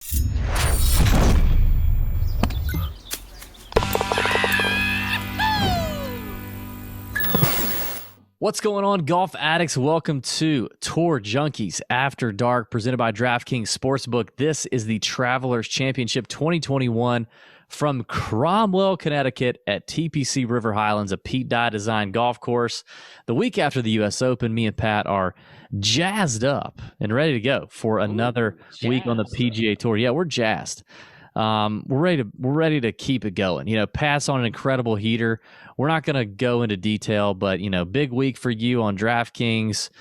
What's going on, golf addicts? Welcome to Tour Junkies After Dark, presented by DraftKings Sportsbook. This is the Travelers Championship 2021 from Cromwell, Connecticut at Tpc River Highlands, a Pete Dye-designed golf course. The week after the U.S. Open, me and Pat are jazzed up and ready to go for another week on the PGA Tour. Yeah, we're jazzed. We're ready to keep it going. You know, Pat's on an incredible heater. We're not going to go into detail, but, you know, big week for you on DraftKings,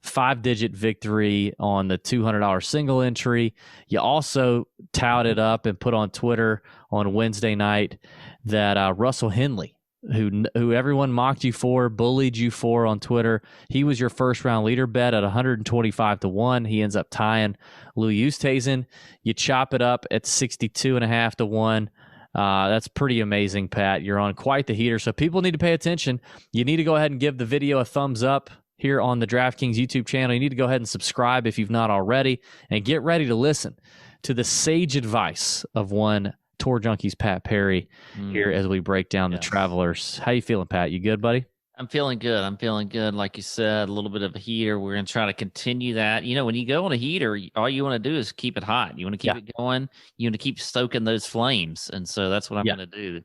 5-digit victory on the $200 single entry. You also touted up and put on Twitter on Wednesday night that Russell Henley, who everyone mocked you for, bullied you for on Twitter, he was your first round leader bet at 125-1. He ends up tying Louis Oosthuizen. You chop it up at 62.5-1. That's pretty amazing, Pat. You're on quite the heater, so people need to pay attention. You need to go ahead and give the video a thumbs up here on the DraftKings YouTube channel. You need to go ahead and subscribe if you've not already, and get ready to listen to the sage advice of one Tour Junkies Pat Perry here as we break down the Travelers. How you feeling, Pat? You good, buddy? I'm feeling good. Like you said, a little bit of a heater. We're going to try to continue that. You know, when you go on a heater, all you want to do is keep it hot. You want to keep it going. You want to keep stoking those flames. And so that's what I'm going to do.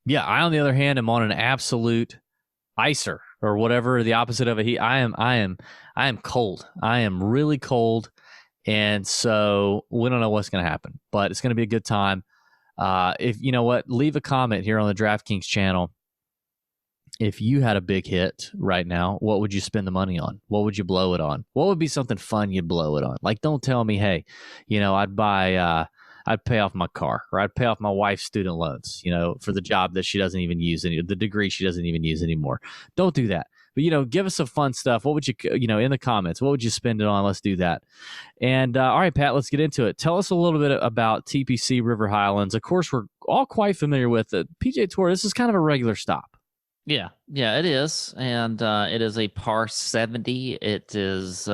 Yeah, I, on the other hand, am on an absolute icer, or whatever the opposite of a heat. I am cold. I am really cold. And so we don't know what's going to happen, but it's going to be a good time. If you know what, leave a comment here on the DraftKings channel. If you had a big hit right now, what would you spend the money on? What would you blow it on? What would be something fun you'd blow it on? Like, don't tell me, hey, you know, I'd pay off my car, or I'd pay off my wife's student loans, you know, for the job that she doesn't even use, the degree she doesn't even use anymore. Don't do that. But, you know, give us some fun stuff. What would you, in the comments, what would you spend it on? Let's do that. And all right, Pat, let's get into it. Tell us a little bit about Tpc River Highlands. Of course, we're all quite familiar with it. PGA Tour, this is kind of a regular stop. Yeah, it is. And it is a par 70. It is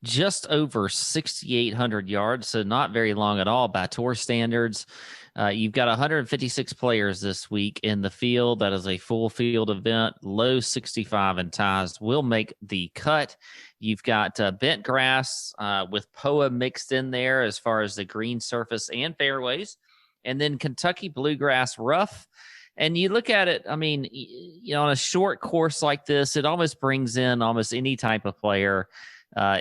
just over 6,800 yards, so not very long at all by tour standards. You've got 156 players this week in the field. That is a full field event. Low 65 and ties will make the cut. You've got bent grass with POA mixed in there as far as the green surface and fairways, and then Kentucky bluegrass rough. And you look at it, I mean, you know, on a short course like this, it almost brings in almost any type of player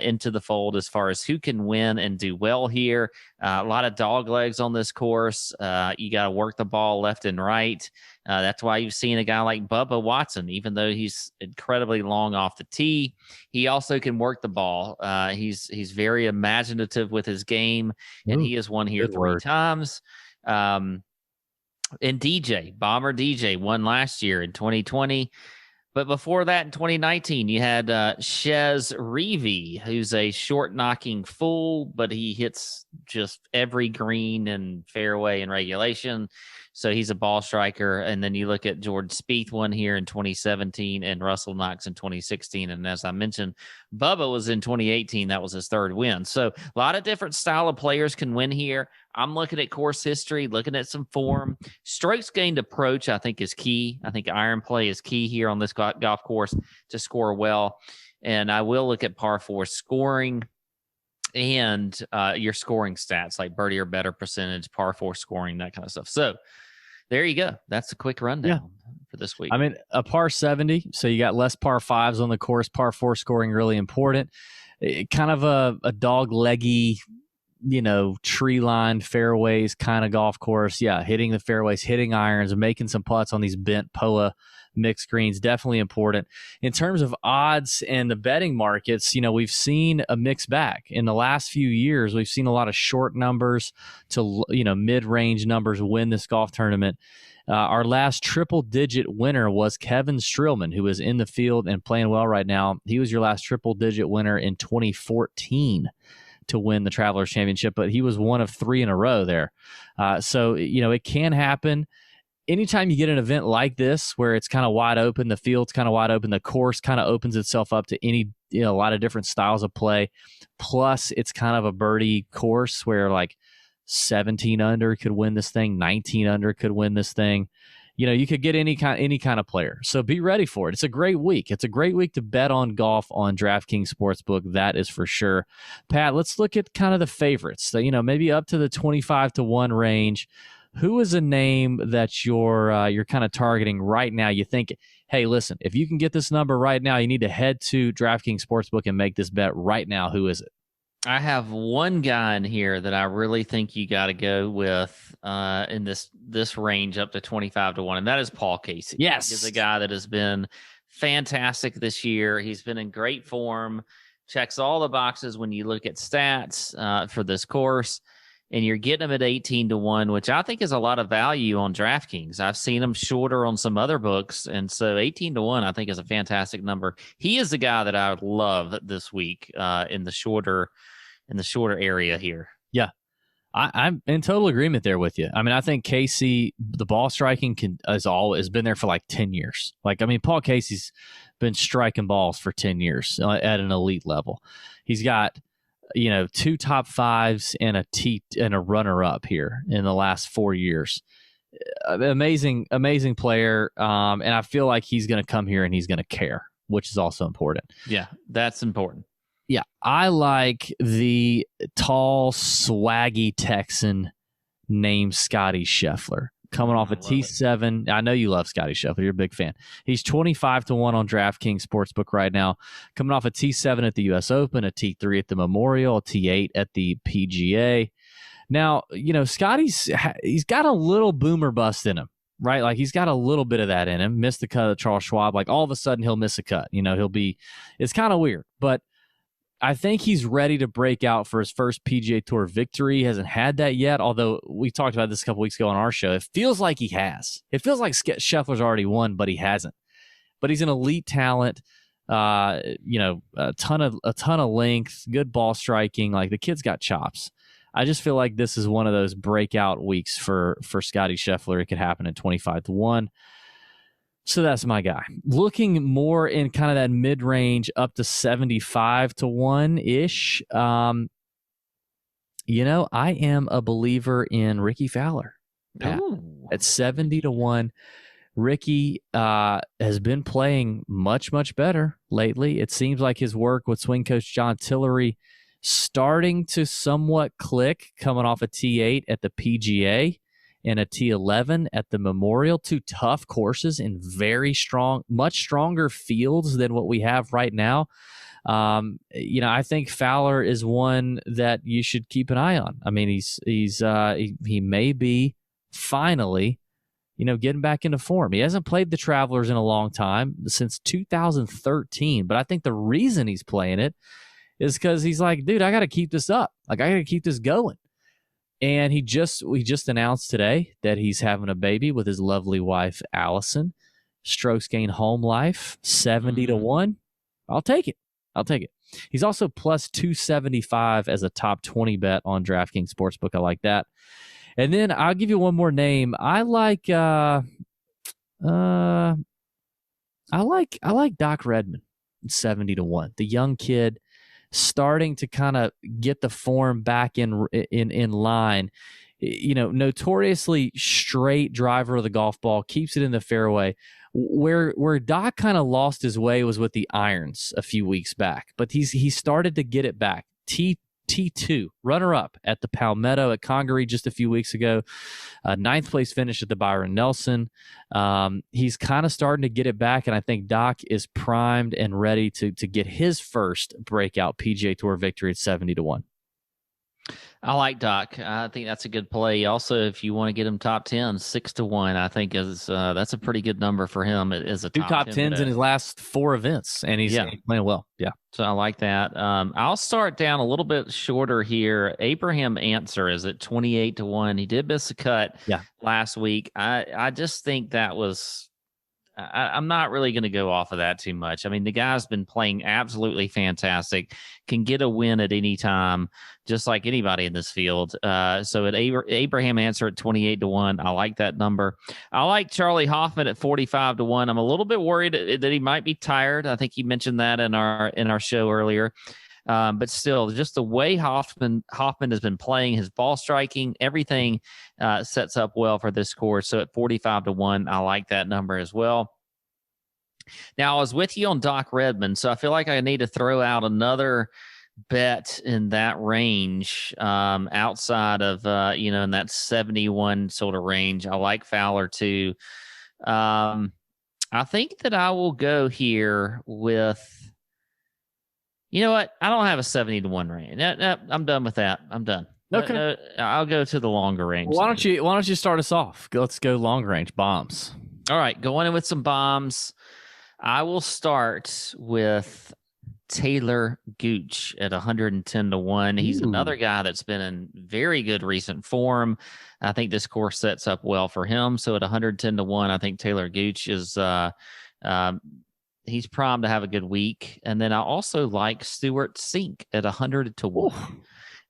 into the fold as far as who can win and do well here. A lot of dog legs on this course. You got to work the ball left and right. That's why you've seen a guy like Bubba Watson, even though he's incredibly long off the tee, he also can work the ball. He's very imaginative with his game, and he has won here three times. And Bomber DJ won last year in 2020. But before that, in 2019, you had Chez Reavie, who's a short-knocking fool, but he hits just every green and fairway in regulation. So he's a ball striker. And then you look at Jordan Spieth won here in 2017 and Russell Knox in 2016. And as I mentioned, Bubba was in 2018. That was his third win. So a lot of different style of players can win here. I'm looking at course history, looking at some form. Strokes gained approach, I think, is key. I think iron play is key here on this golf course to score well. And I will look at par 4 scoring and your scoring stats, like birdie or better percentage, par 4 scoring, that kind of stuff. So there you go. That's a quick rundown for this week. I mean, a par 70, so you got less par 5s on the course. Par 4 scoring really important. Kind of a dog-leggy, you know, tree-lined fairways kind of golf course. Yeah, hitting the fairways, hitting irons, making some putts on these bent POA mixed greens, definitely important. In terms of odds and the betting markets, you know, we've seen a mixed bag. In the last few years, we've seen a lot of short numbers to, you know, mid-range numbers win this golf tournament. Our last triple-digit winner was Kevin Strilman, who is in the field and playing well right now. He was your last triple-digit winner in 2014 to win the Travelers Championship, but he was one of 3 in a row there. So, you know, it can happen. anytime you get an event like this where it's kind of wide open, the field's kind of wide open, the course kind of opens itself up to any, a lot of different styles of play. Plus, it's kind of a birdie course where like 17 under could win this thing, 19 under could win this thing. You could get any kind of player. So be ready for it. It's a great week. It's a great week to bet on golf on DraftKings Sportsbook. That is for sure. Pat, let's look at kind of the favorites. So, maybe up to the 25-1 range. Who is a name that you're kind of targeting right now? You think, hey, listen, if you can get this number right now, you need to head to DraftKings Sportsbook and make this bet right now. Who is it? I have one guy in here that I really think you got to go with in this range up to 25-1, and that is Paul Casey. Yes. He's a guy that has been fantastic this year. He's been in great form, checks all the boxes when you look at stats for this course, and you're getting him at 18-1, which I think is a lot of value on DraftKings. I've seen him shorter on some other books, and so 18-1 I think is a fantastic number. He is the guy that I would love this week in the shorter area here. Yeah, I'm in total agreement there with you. I mean, I think Casey, the ball striking has been there for like 10 years. Paul Casey's been striking balls for 10 years at an elite level. He's got, 2 top fives and a runner up here in the last 4 years. Amazing player. And I feel like he's going to come here and he's going to care, which is also important. Yeah, that's important. Yeah, I like the tall, swaggy Texan named Scotty Scheffler. Coming off a T7. I know you love Scotty Scheffler. You're a big fan. He's 25-1 on DraftKings Sportsbook right now. Coming off a T7 at the U.S. Open, a T3 at the Memorial, a T8 at the PGA. Now, he's got a little boomer bust in him, right? Like he's got a little bit of that in him. Missed the cut at Charles Schwab. Like all of a sudden he'll miss a cut. It's kind of weird, but I think he's ready to break out for his first PGA Tour victory. He hasn't had that yet, although we talked about this a couple weeks ago on our show. It feels like he has. It feels like Scheffler's already won, but he hasn't. But he's an elite talent, a ton of length, good ball striking. Like the kid's got chops. I just feel like this is one of those breakout weeks for Scotty Scheffler. It could happen at 25-1. So that's my guy. Looking more in kind of that mid-range up to 75-1-ish. I am a believer in Ricky Fowler. Pat, at 70-1. Ricky has been playing much, much better lately. It seems like his work with swing coach John Tillery starting to somewhat click, coming off a T8 at the PGA and a T11 at the Memorial. 2 tough courses in very strong, much stronger fields than what we have right now. I think Fowler is one that you should keep an eye on. I mean, he may be finally, getting back into form. He hasn't played the Travelers in a long time, since 2013. But I think the reason he's playing it is because he's like, dude, I got to keep this up. Like, I got to keep this going. And we just announced today that he's having a baby with his lovely wife, Allison. Strokes gain home life, 70-1. I'll take it. He's also plus 275 as a top 20 bet on DraftKings Sportsbook. I like that. And then I'll give you one more name. I like Doc Redman, 70-1. The young kid starting to kind of get the form back in line. Notoriously straight driver of the golf ball, keeps it in the fairway. Where Doc kind of lost his way was with the irons a few weeks back, but he started to get it back. T2 runner-up at the Palmetto at Congaree just a few weeks ago. 9th place finish at the Byron Nelson. He's kind of starting to get it back, and I think Doc is primed and ready to get his first breakout PGA Tour victory at 70-1. I like Doc. I think that's a good play. Also, if you want to get him top 10, 6-1, I think is that's a pretty good number for him. It is a top 10s in his last 4 events, and he's playing well. Yeah. So I like that. I'll start down a little bit shorter here. Abraham Answer is at 28-1. He did miss a cut last week. I just think that was I'm not really going to go off of that too much. I mean, the guy's been playing absolutely fantastic, can get a win at any time, just like anybody in this field. So at Abraham Answer at 28-1, I like that number. I like Charlie Hoffman at 45-1. I'm a little bit worried that he might be tired. I think you mentioned that in our show earlier. But still, just the way Hoffman has been playing, his ball striking, everything sets up well for this course. So at 45-1, I like that number as well. Now, I was with you on Doc Redman, so I feel like I need to throw out another bet in that range, outside of in that 71 sort of range. I like Fowler too. I think that I will go here with. You know what? I don't have a 70-1 range. No, I'm done with that. I'm done. Okay. No, I'll go to the longer range. Why don't you start us off? Let's go long range bombs. All right, going in with some bombs. I will start with Taylor Gooch at 110-1. He's another guy that's been in very good recent form. I think this course sets up well for him. So at 110-1, I think Taylor Gooch is he's primed to have a good week. And then I also like Stuart Sink at 100-1.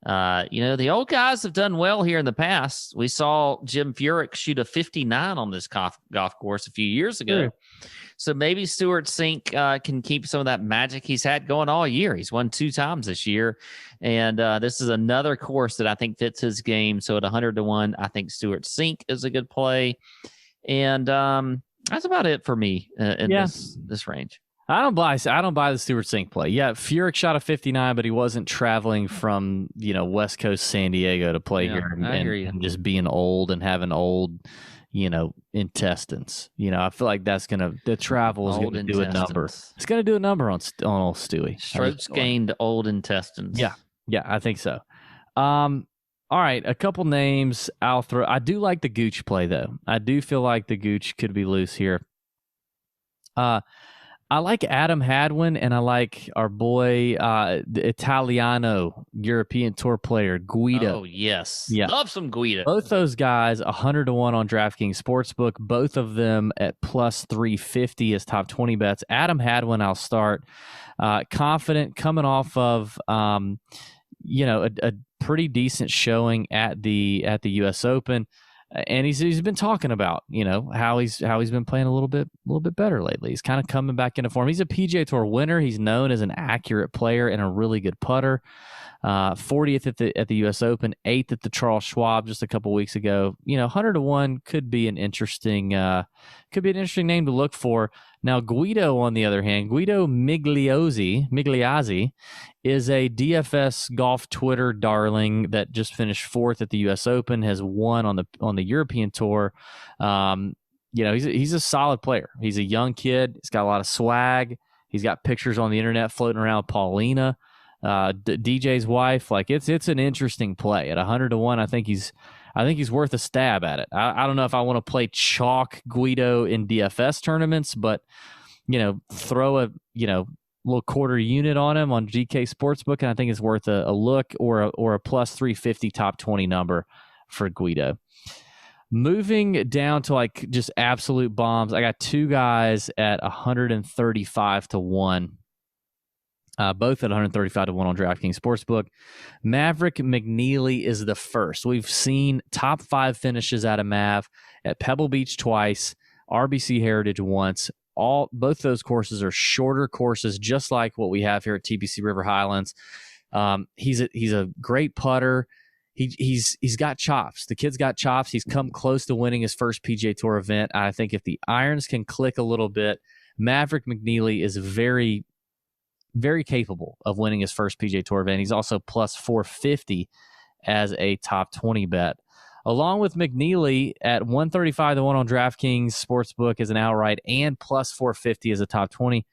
The old guys have done well here in the past. We saw Jim Furyk shoot a 59 on this golf course a few years ago. Sure. So maybe Stuart Sink can keep some of that magic he's had going all year. He's won 2 times this year. And this is another course that I think fits his game. So at 100-1, I think Stuart Sink is a good play. And that's about it for me in this range. I don't buy the Stuart Sink play. Yeah, Furyk shot a 59, but he wasn't traveling from West Coast San Diego to play here and just being old and having old intestines. I feel like the travel is going to do a number. It's going to do a number on old Stewie. Strokes gained, old intestines. Yeah, I think so. All right, a couple names I'll throw. I do like the Gooch play, though. I do feel like the Gooch could be loose here. I like Adam Hadwin, and I like our boy, the Italiano European Tour player, Guido. Oh, yes. Yeah. Love some Guido. Both those guys, 100-1 on DraftKings Sportsbook. Both of them at plus 350 as top 20 bets. Adam Hadwin, I'll start. Confident, coming off of a pretty decent showing at the U.S. Open, and he's been talking about how he's been playing a little bit better lately. He's kind of coming back into form. He's a PGA Tour winner. He's known as an accurate player and a really good putter. 40th at the U.S. Open, 8th at the Charles Schwab just a couple weeks ago. 100-1 could be an interesting name to look for. Now, Guido, on the other hand, Guido Migliozzi is a DFS golf Twitter darling that just finished 4th at the U.S. Open, has won on the European Tour. He's a solid player. He's a young kid. He's got a lot of swag. He's got pictures on the internet floating around with Paulina, DJ's wife. Like it's an interesting play at 100-1. I think he's worth a stab at it. I don't know if I want to play chalk Guido in DFS tournaments, but throw a little quarter unit on him on GK Sportsbook, and I think it's worth a look or a plus 350 top 20 number for Guido. Moving down to like just absolute bombs, I got 2 guys at 135-1. Both at 135-1 on DraftKings Sportsbook. Maverick McNeely is the first. We've seen top 5 finishes out of Mav at Pebble Beach twice, RBC Heritage once. Both those courses are shorter courses, just like what we have here at Tpc River Highlands. He's a great putter. He's got chops. The kid's got chops. He's come close to winning his first PGA Tour event. I think if the irons can click a little bit, Maverick McNeely is very, very capable of winning his first PGA Tour event. He's also plus 450 as a top 20 bet. Along with McNeely at 135-1 on DraftKings Sportsbook as an outright and plus 450 as a top 20,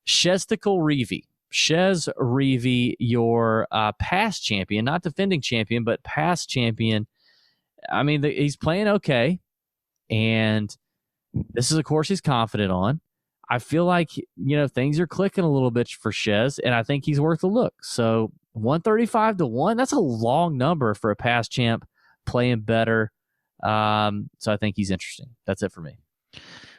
Shestickle Reavie. Shez Reavie, your past champion, not defending champion, but past champion. I mean, he's playing okay, and this is a course he's confident on. I feel like, things are clicking a little bit for Shez, and I think he's worth a look. So 135-1, that's a long number for a past champ playing better. So I think he's interesting. That's it for me.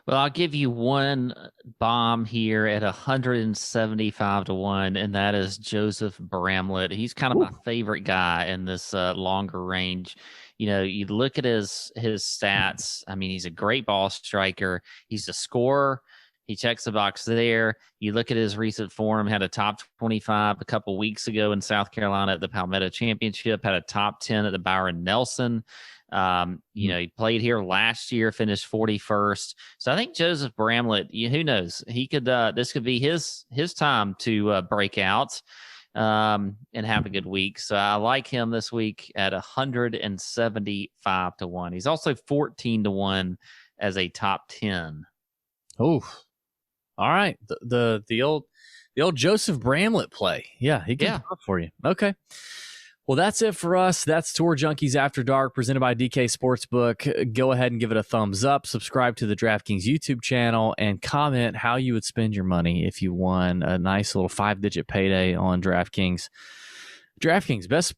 Well, I'll give you one bomb here at 175 to 1, and that is Joseph Bramlett. He's kind of my favorite guy in this longer range. You look at his stats. I mean, he's a great ball striker. He's a scorer. He checks the box there. You look at his recent form, had a top 25 a couple weeks ago in South Carolina at the Palmetto Championship, had a top 10 at the Byron Nelson. He played here last year, finished 41st. So I think Joseph Bramlett, who knows, he could, this could be his time to break out and have a good week. So I like him this week at 175 to 1. He's also 14 to 1 as a top 10. Oh, all right. The old Joseph Bramlett play. Yeah, he can pop for you. Okay. Well, that's it for us. That's Tour Junkies After Dark, presented by DK Sportsbook. Go ahead and give it a thumbs up. Subscribe to the DraftKings YouTube channel and comment how you would spend your money if you won a nice little 5-digit payday on DraftKings. DraftKings, best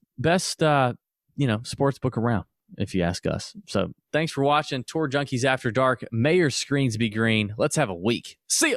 sportsbook around, if you ask us. So thanks for watching Tour Junkies After Dark. May your screens be green. Let's have a week. See ya.